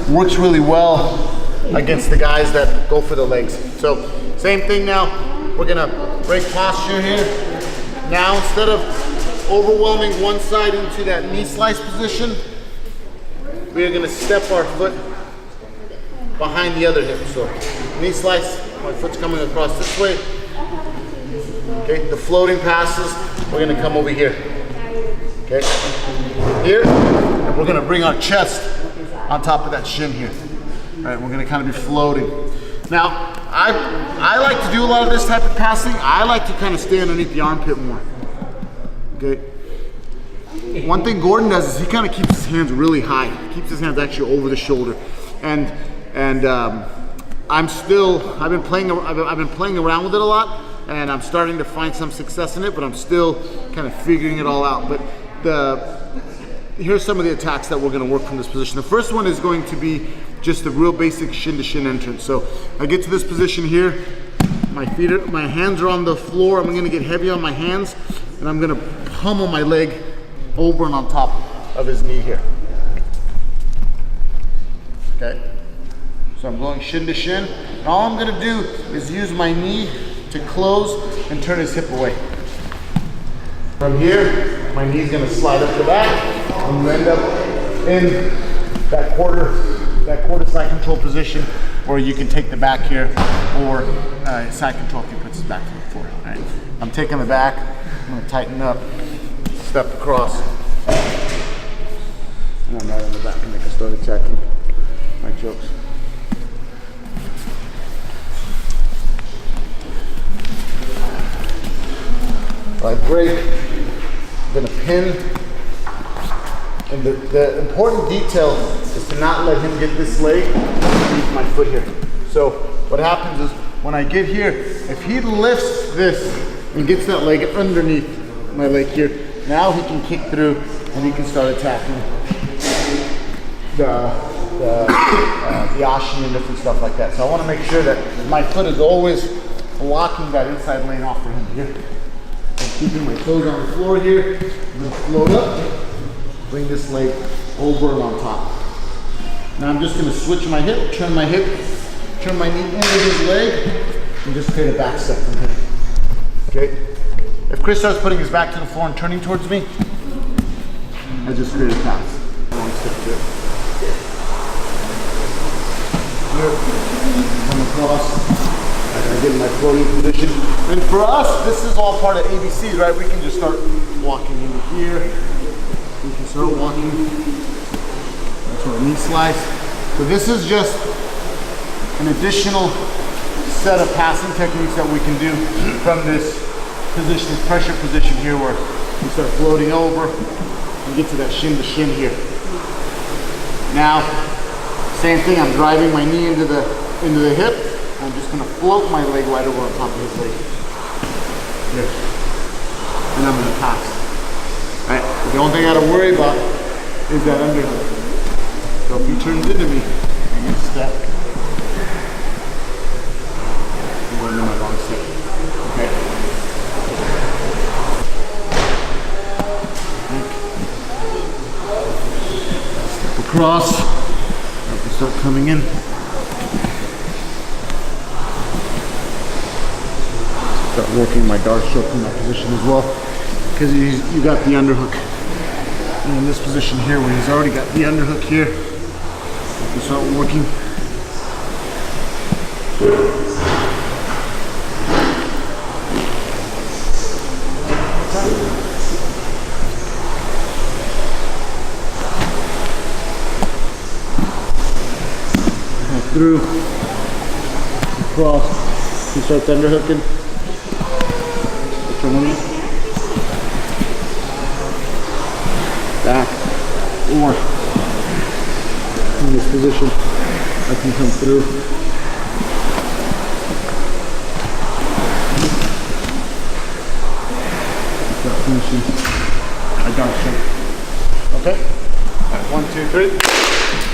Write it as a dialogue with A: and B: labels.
A: works really well against the guys that go for the legs. So same thing now, we're gonna break posture here. Now instead of overwhelming one side into that knee slice position, we're gonna step our foot behind the other hip. So knee slice, my foot's coming across this way. Okay, the floating passes, we're gonna come over here. Okay, here, and we're gonna bring our chest on top of that shin here. All right, we're gonna kind of be floating. Now, I like to do a lot of this type of passing. I like to kind of stay underneath the armpit more. Okay. One thing Gordon does is he kind of keeps his hands really high. He keeps his hands actually over the shoulder. And I've been playing around with it a lot, and I'm starting to find some success in it, but I'm still kind of figuring it all out. But here's some of the attacks that we're going to work from this position. The first one is going to be just the real basic shin to shin entrance. So I get to this position here, my hands are on the floor. I'm going to get heavy on my hands, and I'm going to pummel my leg over and on top of his knee here. Okay, so I'm going shin to shin. And all I'm going to do is use my knee to close and turn his hip away. From here, my knee's going to slide up the back, and you end up in that quarter side control position, or you can take the back here, or side control if he puts his back to the floor. All right. I'm taking the back, I'm going to tighten up, step across, and I'm right on the back, and I can start attacking my jokes. I break, I'm going to pin, and the important detail is to not let him get this leg underneath my foot here. So what happens is when I get here, if he lifts this and gets that leg underneath my leg here, now he can kick through and he can start attacking the ashi and different stuff like that. So I want to make sure that my foot is always blocking that inside lane off for him here. I'm keeping my toes on the floor here. I'm going to float up, bring this leg over and on top. Now I'm just going to switch my hip, turn my knee into his leg, and just create a back step from here. Okay? If Chris starts putting his back to the floor and turning towards me, I just create a pass. Long step to it. Here, come across. I get in my floating position. And for us, this is all part of ABCs, right? We can just start walking in here. We can start walking. That's our knee slice. So this is just an additional set of passing techniques that we can do from this position, this pressure position here, where we start floating over and get to that shin to shin here. Now, same thing, I'm driving my knee into the hip. I'm just going to float my leg right over on top of his leg. Here. And I'm going to pass. All right. The only thing I got to worry about is that underhook. So if he turns into me, I'm going to step. I'm going to my long step. Okay. Step across. I can start coming in. Start working my dart stroke in that position as well, because you got the underhook. And in this position here, where he's already got the underhook here, you can start working. Through, across, he starts underhooking. Back, or in this position, I can come through. Start finishing my dart shot. Okay? All right, 1, 2, 3.